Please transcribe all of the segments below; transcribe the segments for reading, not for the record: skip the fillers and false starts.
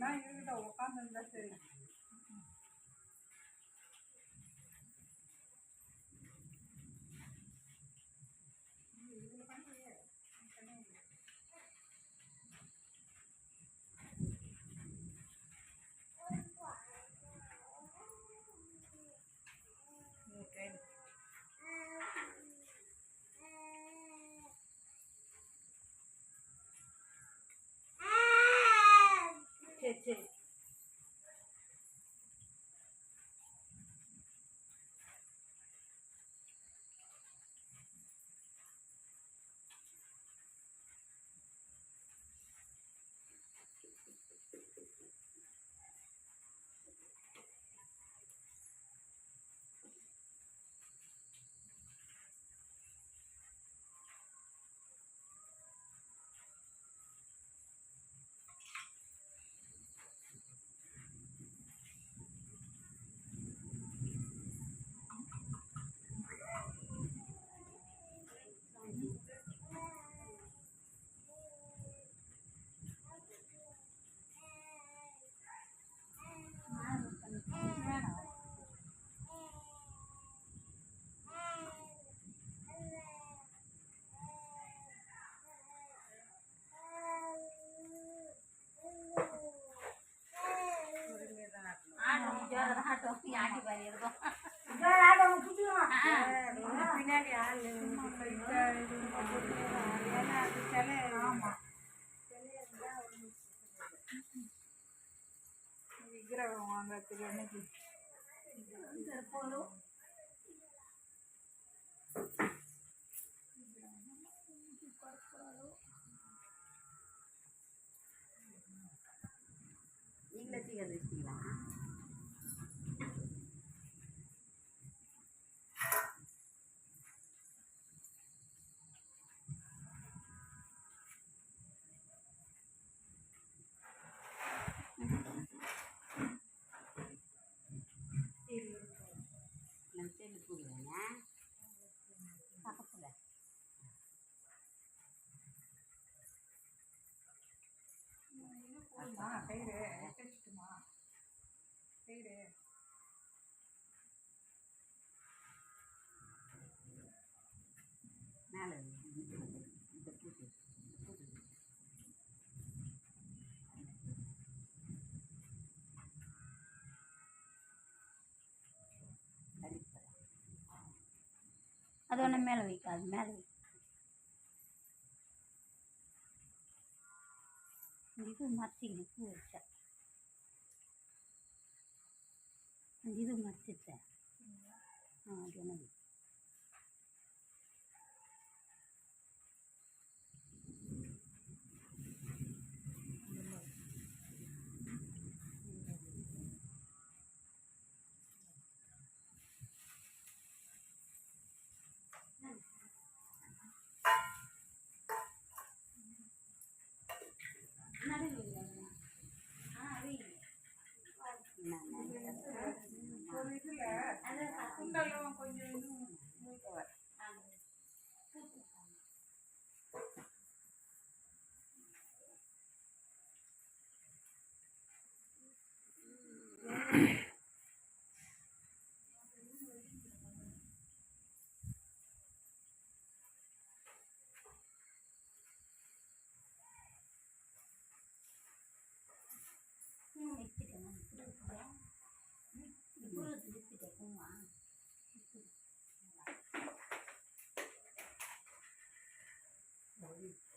எல்லாம் இருக்கட்டும், உட்காந்துருந்தா சரி. சரி சரி. பின்னாடி ஆள் விக்கிரகம் வாங்கறதுக்கு எனக்கு நீங்களே சீக்கிரம் வச்சிட்டீங்களா? பக்கத்தில் கயிறு எடுத்துச்சுமா கயிறு மேலே இந்த பூச்சி அது ஒன்று மேலே வைக்காது, மேலே வை. இது மறைச்சிக்கிது பூ வச்சா, இது மறைச்சிட்டேன். அது என்ன ஒரு இதில் குண்டெல்லாம் கொஞ்சம்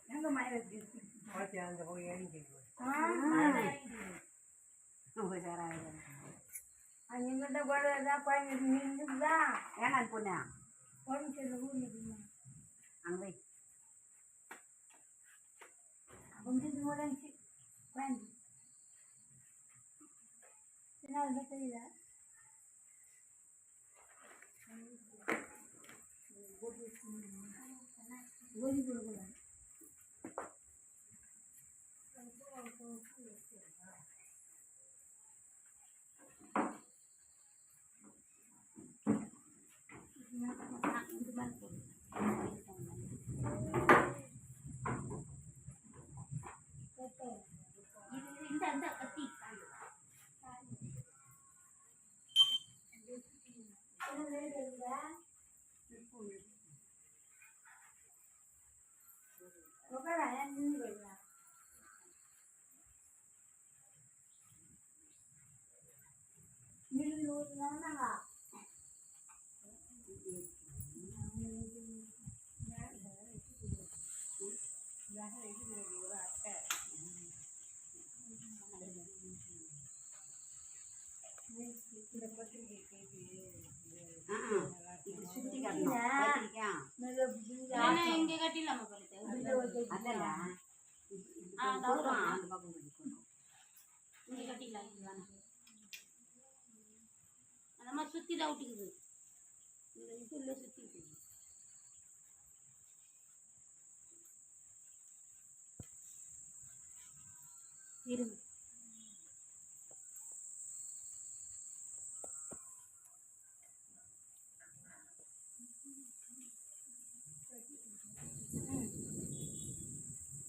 எங்க மழை அங்கே போய் இறங்கி எங்கிட்ட போடுறதா குழந்தைக்கு நின்றுதா ஏன்னா பொண்ணா உடம்பு சரி ஊருக்கு அங்கே கொஞ்சம் உடஞ்சி குழந்தை என்ன தெரியல கோழி கொடுக்கூடாது. இந்த கத்தி சுத்தி கட்டணும் இங்க கட்டிடலாமா அதல்ல அந்த பக்கம் இங்க கட்டிடலாம் அந்த மாதிரி சுத்தி தான் விட்டுக்குது இந்த இதுல சுத்தி விட்டுக்குது இருங்க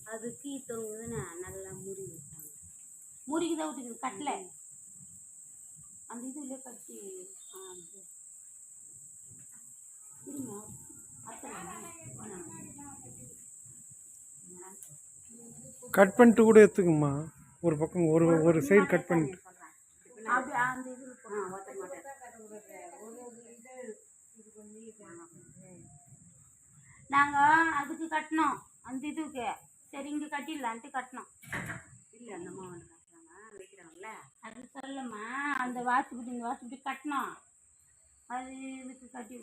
அது கீ தொங்குதுன்னா நல்லா முறுகி விட்டாங்க முறுகிதான் விட்டுக்குது கட்டல அந்த இதுல கட்டி கட் பண்ணிட்டு கூட எடுத்துக்குமா ஒரு பக்கம் ஒரு சைடு கட் பண்ணிட்டு அந்த இது நாங்க அதுக்கு கட்டினோம் அந்த இதுக்கு சரி இங்க கட்டிடலான்ட்டு கட்டினோம் இல்லை அந்த அம்மா வந்து கட்டுறாங்க வைக்கிறாங்கல்ல அது சொல்லம்மா அந்த வாசுபடி இந்த வாசுபடி கட்டினோம் அது இதுக்கு கட்டி